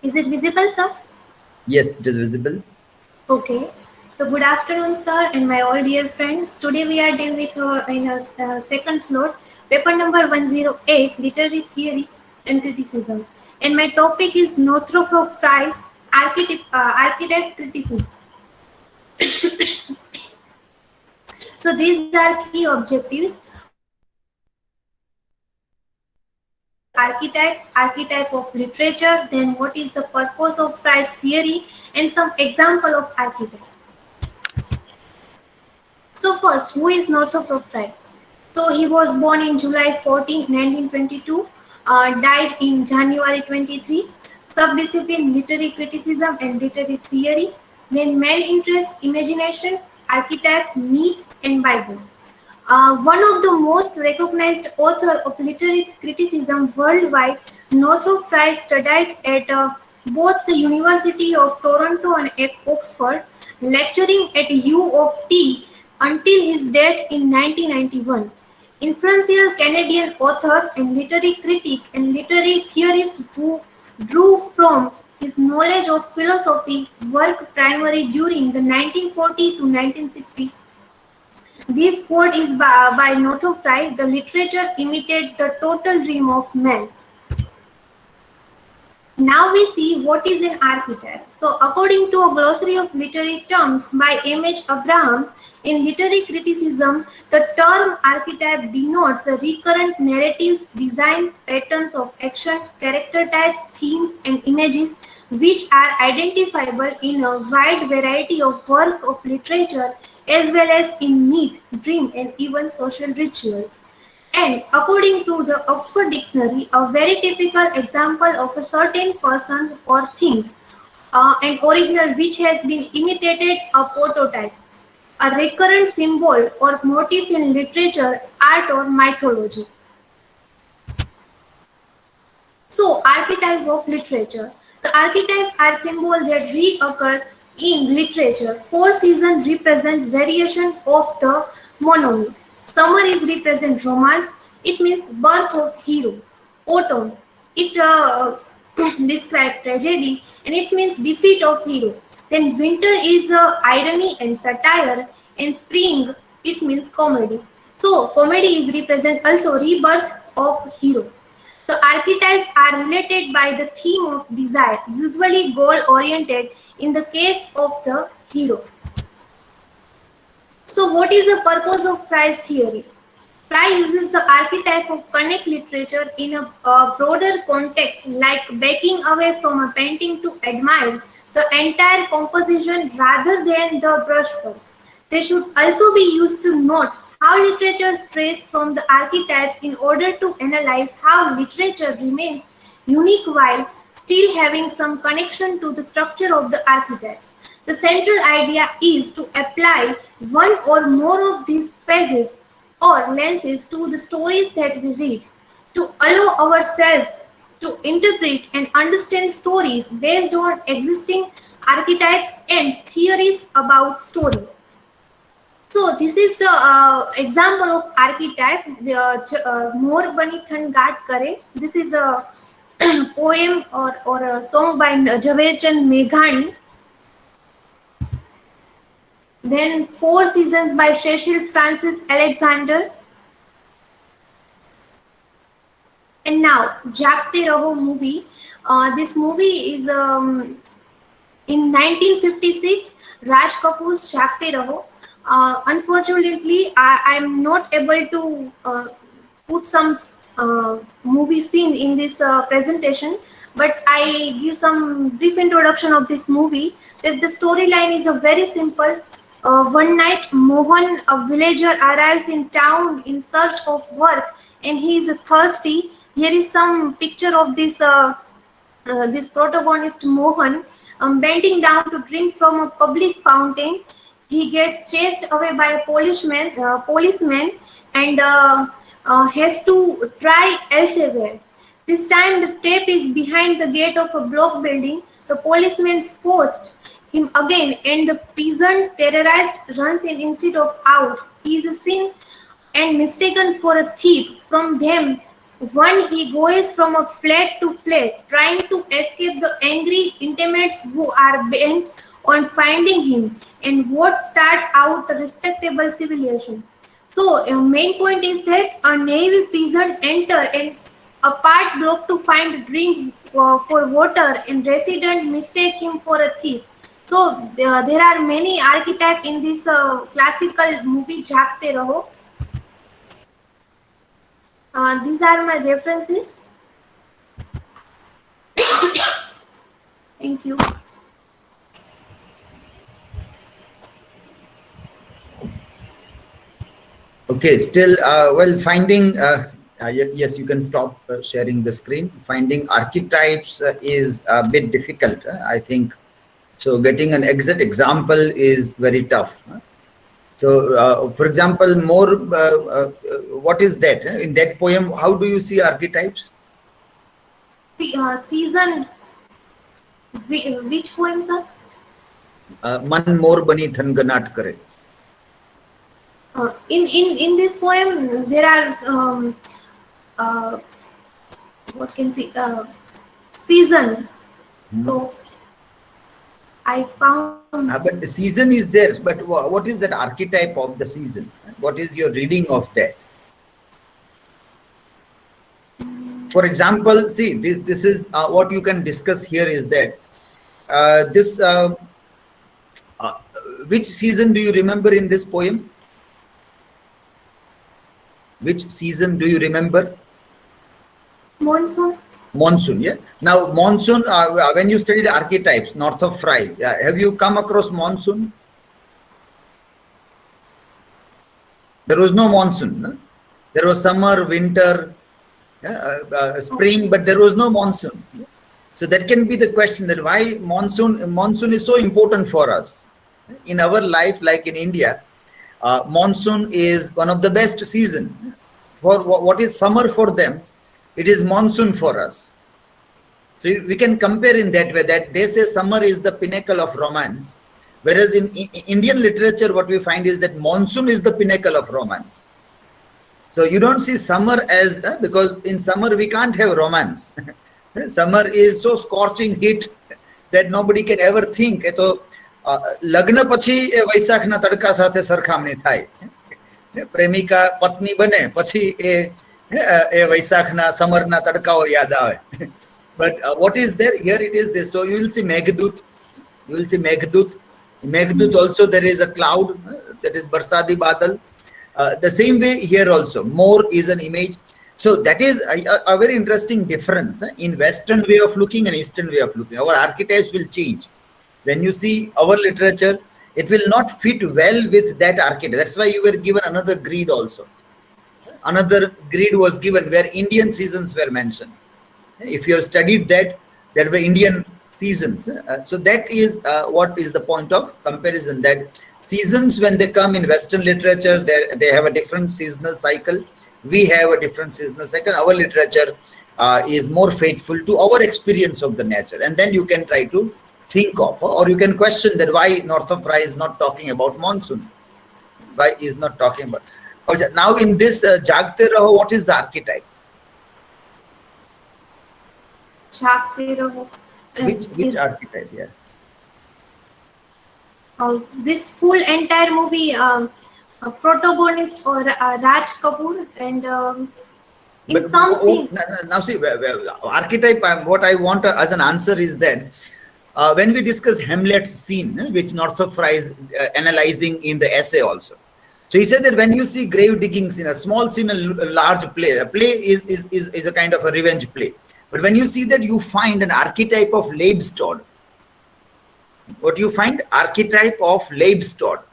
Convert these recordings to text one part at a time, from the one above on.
Is it visible, sir? Yes, it is visible. Okay. So good afternoon, sir, and my all dear friends. Today we are dealing with in a second slot, paper number 108, literary theory and criticism. And my topic is Northrop Frye's architect criticism. So these are key objectives. What is the archetype of literature? Then what is the purpose of Fry's theory and some example of archetype. So first, who is Northrop Frye? So he was born in July 14, 1922, died in January 23. Subdiscipline literary criticism and literary theory. Then main interest imagination, archetype, myth, and Bible. One of the most recognized author of literary criticism worldwide, Northrop Frye studied at both the University of Toronto and at Oxford, lecturing at U of T until his death in 1991. Influential Canadian author and literary critic and literary theorist who drew from his knowledge of philosophy work primarily during the 1940 to 1960. This quote is by Northrop Frye: "The literature imitated the total dream of man." Now we see what is an archetype. So according to a glossary of literary terms by M.H. Abrahams, in literary criticism, the term archetype denotes the recurrent narratives, designs, patterns of action, character types, themes, and images which are identifiable in a wide variety of works of literature as well as in myth, dream, and even social rituals. And according to the Oxford Dictionary, a very typical example of a certain person or thing, an original which has been imitated, a prototype, a recurrent symbol or motif in literature, art, or mythology. So, archetype of literature. The archetypes are symbols that reoccur in literature. Four seasons represent variation of the monomyth. Summer is represent romance. It means birth of hero. Autumn, it describes tragedy and it means defeat of hero. Then winter is irony and satire, and spring it means comedy. So comedy is represent also rebirth of hero. The archetypes are related by the theme of desire, usually goal-oriented in the case of the hero. So what is the purpose of Frye's theory? Frye uses the archetype of connect literature in a broader context, like backing away from a painting to admire the entire composition rather than the brushwork. They should also be used to note how literature strays from the archetypes in order to analyze how literature remains unique while still having some connection to the structure of the archetypes. The central idea is to apply one or more of these phases or lenses to the stories that we read, to allow ourselves to interpret and understand stories based on existing archetypes and theories about story. So this is the example of archetype. The More Banithan Gat Kare. This is a poem or a song by Jhaverchand Meghani. Then Four Seasons by Cecil Francis Alexander. And now Jagte Raho movie. This movie is in 1956. Raj Kapoor's Jagte Raho. Unfortunately, I am not able to put some movie scene in this presentation, but I give some brief introduction of this movie. That the storyline is a very simple. One night, Mohan, a villager, arrives in town in search of work, and he is thirsty. Here is some picture of this protagonist Mohan bending down to drink from a public fountain. He gets chased away by a policeman and has to try elsewhere. This time the tape is behind the gate of a block building. The policeman spots him again and the peasant, terrorized, runs in instead of out. He is seen and mistaken for a thief. From them One, he goes from a flat to flat, trying to escape the angry intimates who are bent on finding him and what start out a respectable civilization. So, a main point is that a Navy peasant enter and a part block to find a drink for water, and resident mistake him for a thief. So, there are many archetypes in this classical movie Jaagte Raho. These are my references. Thank you. Okay, still, well, finding, yes, you can stop sharing the screen. Finding archetypes is a bit difficult, I think. So getting an exact example is very tough. So, for example, more, what is that? In that poem, how do you see archetypes? Season, which poem, sir? Man more bani thanganat kare. In this poem, there are what can see season. So I found. But the season is there. But what is that archetype of the season? What is your reading of that? For example, see, this is what you can discuss here is that which season do you remember in this poem? Which season do you remember? Monsoon. Monsoon, yeah. Now, monsoon, when you studied archetypes, north of Fry, have you come across monsoon? There was no monsoon. No? There was summer, winter, spring, but there was no monsoon. So that can be the question, that why monsoon is so important for us. In our life, like in India, monsoon is one of the best season. For what is summer for them, it is monsoon for us. So we can compare in that way, that they say summer is the pinnacle of romance, whereas in Indian literature what we find is that monsoon is the pinnacle of romance. So you don't see summer as, because in summer we can't have romance. Summer is so scorching heat that nobody can ever think to લગ્ન પછી એ વૈશાખના તડકા સાથે સરખામણી થાય. પ્રેમિકા પત્ની બને પછી એ વૈશાખના સમરના તડકાઓ યાદ આવે. But what is there here? It is this. So you will see Meghdut. You will see Meghdut. Meghdut also there is a cloud, that is Barsadi Badal. The same way here also, more is an image. So that is a very interesting difference in Western way of looking and Eastern way of looking. Our archetypes will change. When you see our literature, it will not fit well with that archetype. That's why you were given another grid also. Another grid was given where Indian seasons were mentioned. If you have studied that, there were Indian seasons. So that is what is the point of comparison, that seasons, when they come in Western literature, they have a different seasonal cycle. We have a different seasonal cycle. Our literature is more faithful to our experience of the nature. And then you can try to think of, or you can question that why North of Rye is not talking about monsoon. Why is not talking about. Now in this Jaagte Raho, what is the archetype? Jaagte Raho. Which archetype? Yeah. This full entire movie, protagonist or Raj Kapoor, and in some scene. Now see, archetype. What I want as an answer is that when we discuss Hamlet's scene, which Northrop Frye is analyzing in the essay also. So he said that when you see grave digging scene, a small scene, a large play, a play is a kind of a revenge play. But when you see that, you find an archetype of Leibstod. What you find? Archetype of Leibstod.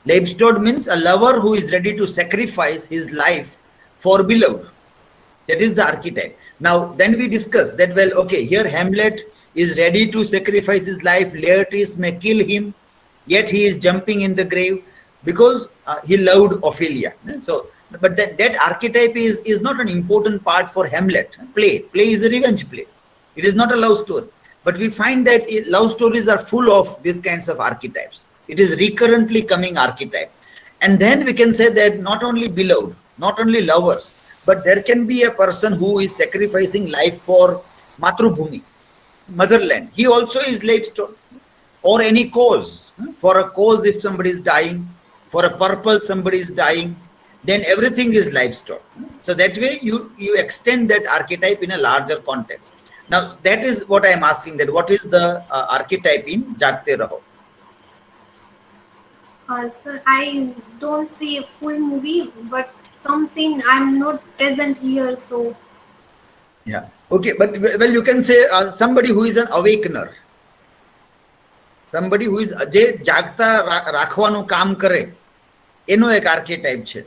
Leibstod means a lover who is ready to sacrifice his life for beloved. That is the archetype. Now, then we discuss that, well, okay, here Hamlet is ready to sacrifice his life. Laertes may kill him, yet he is jumping in the grave because he loved Ophelia. So, but that archetype is not an important part for Hamlet. Play is a revenge play. It is not a love story. But we find that love stories are full of these kinds of archetypes. It is recurrently coming archetype. And then we can say that not only beloved, not only lovers, but there can be a person who is sacrificing life for Matrubhumi, motherland. He also is limestone. Or any cause. For a cause, if somebody is dying, for a purpose, somebody is dying, then everything is livestock. So that way you extend that archetype in a larger context. Now that is what I am asking, that what is the archetype in Jagte Raho? Sir, I don't see a full movie, but some scene I'm not present here, so Yeah. Okay, but well, you can say somebody who is an awakener. Somebody who is જે જાગતા રાખવાનું કામ કરે એનો એક આર્કેટાઇપ છે.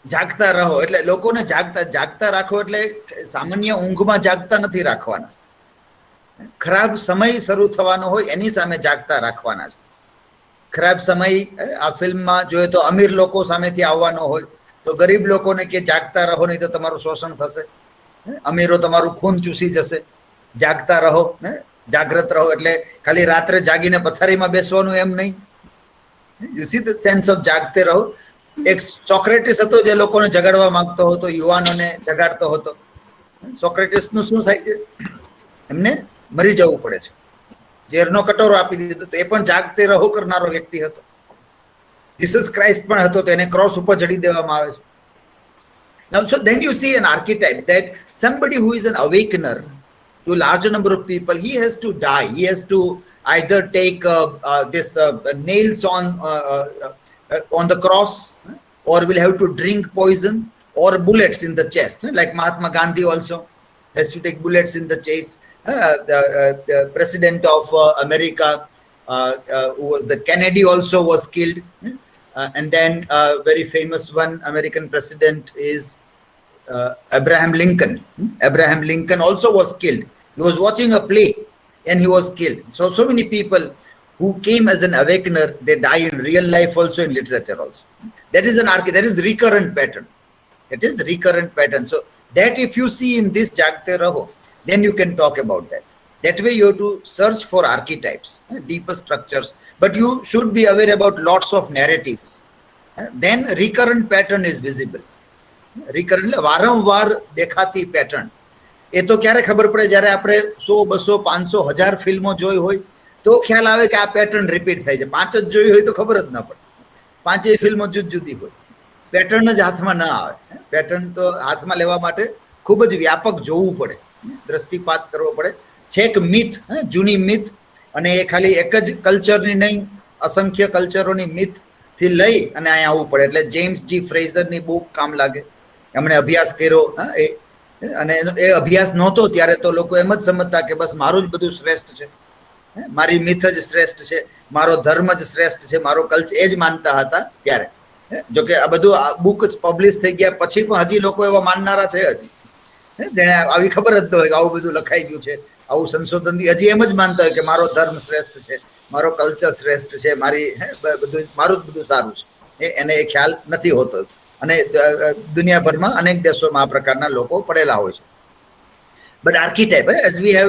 જાગતા રહો એટલે લોકોને જાગતા રાખો એટલે સામાન્ય ઊંઘમાં જાગતા નથી રાખવાના. ખરાબ સમય શરૂ થવાનો હોય એની સામે જાગતા રાખવાના છે. ખરાબ સમય આ ફિલ્મમાં જોઈએ તો અમીર લોકો સામેથી આવવાનો હોય તો ગરીબ લોકોને કે જાગતા રહો નહીં તો તમારું શોષણ થશે, અમીરો તમારું ખૂન ચૂસી જશે. જાગતા રહો, જાગ્રત રહો એટલે ખાલી રાત્રે જાગીને પથારીમાં બેસવાનું એમ નહીં. You see the sense of Jagte Raho. એક સોક્રેટિસ હતો જે લોકોને જગાડવા માંગતો હતો, યુવાનોને જગાડતો હતો. સોક્રેટિસનું શું થાય છે, એમને મરી જવું પડે છે, ઝેરનો કટોરો આપી દીધો તો એ પણ જાગતે રહો કરનારો વ્યક્તિ હતો. જીસસ ક્રાઇસ્ટ પણ હતો તો એને ક્રોસ ઉપર ચડી દેવામાં આવે છે. Now, so then you see an archetype that somebody who is an awakener to a larger number of people, he has to die. He has to either take this nails on the cross, or will have to drink poison, or bullets in the chest. Like Mahatma Gandhi also has to take bullets in the chest. The president of America, who was the Kennedy, also was killed. And then very famous one American president is Abraham Lincoln. Abraham Lincoln also was killed. He was watching a play and he was killed. So many people who came as an awakener, they die in real life also, in literature also. That is that is recurrent pattern. It is recurrent pattern. So that if you see in this Jagte Raho, then you can talk about that. That way you have to search for archetypes, deeper structures, but you should be aware about lots of narratives. Then recurrent pattern is visible. Recurrent વારંવાર દેખાતી pattern એ તો ક્યારે ખબર પડે જ્યારે આપણે 100, 200, 500, 1000 ફિલ્મો જોઈ હોય તો ખ્યાલ આવે કે આ પેટર્ન રિપીટ થાય છે. 5 જ જોઈ હોય તો ખબર જ ના પડે. 5 ફિલ્મો જુદી હોય, પેટર્ન જ હાથમાં ના આવે. પેટર્ન તો હાથમાં લેવા માટે ખૂબ જ વ્યાપક જોવું પડે, દ્રષ્ટિપાત કરવો પડે. છેક મિથ, જૂની મિથ, અને એ ખાલી એક જ કલ્ચરની નહીં, અસંખ્ય કલ્ચરોની મિથથી લઈ અને અહીંયા આવવું પડે. એટલે જેમ્સ જી ફ્રેઝરની બુક કામ લાગે. એમણે અભ્યાસ કર્યો, અને એ અભ્યાસ નહોતો ત્યારે તો લોકો એમ જ સમજતા કે બસ મારું જ બધું શ્રેષ્ઠ છે, મારી મિથ જ શ્રેષ્ઠ છે, મારો ધર્મ જ શ્રેષ્ઠ છે, મારો કલ્ચર, એ જ માનતા હતા ત્યારે. જોકે આ બધું બુક પબ્લિશ થઈ ગયા પછી પણ હજી લોકો એવા માનનારા છે, હજી જેને આવી ખબર જ ન હોય કે આવું બધું લખાઈ ગયું છે, આવું સંશોધન હજી એમ જ માનતા હોય કે મારો ધર્મ શ્રેષ્ઠ છે, મારો કલ્ચર શ્રેષ્ઠ છે, મારી બધું મારું જ બધું સારું છે. એને એ ખ્યાલ નથી હોતો. અને દુનિયાભરમાં અનેક દેશોમાં આ પ્રકારના લોકો પડેલા હોય છે. But archetype, as we have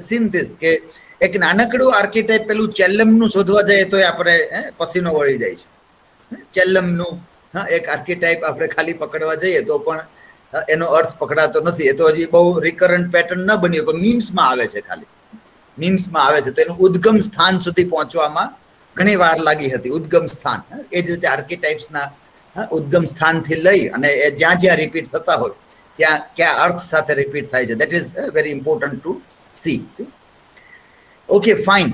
seen this, કે એક નાનકડું આર્કિટાઇપ પેલું ચેલ્લમનું શોધવા જાય તો આપણે પસીનો વળી જાય છે. ચેલ્લમનું એક આર્કિટાઇપ આપણે ખાલી પકડવા જઈએ તો પણ એનો અર્થ પકડાતો નથી. એ તો હજી બહુ રિકરન્ટ પેટર્ન ન બન્યું, પણ મીમ્સમાં આવે છે, ખાલી મીમ્સમાં આવે છે. તો એનું ઉદ્ગમ સ્થાન સુધી પહોંચવામાં ઘણી વાર લાગી હતી. ઉદ્ગમ સ્થાન, એ જ રીતે આર્કિટાઇપ્સના ઉદ્ગમ સ્થાનથી લઈ અને એ જ્યાં જ્યાં રિપીટ થતા હોય ત્યાં કયા અર્થ સાથે રિપીટ થાય છે, that is very important to C. Okay, fine.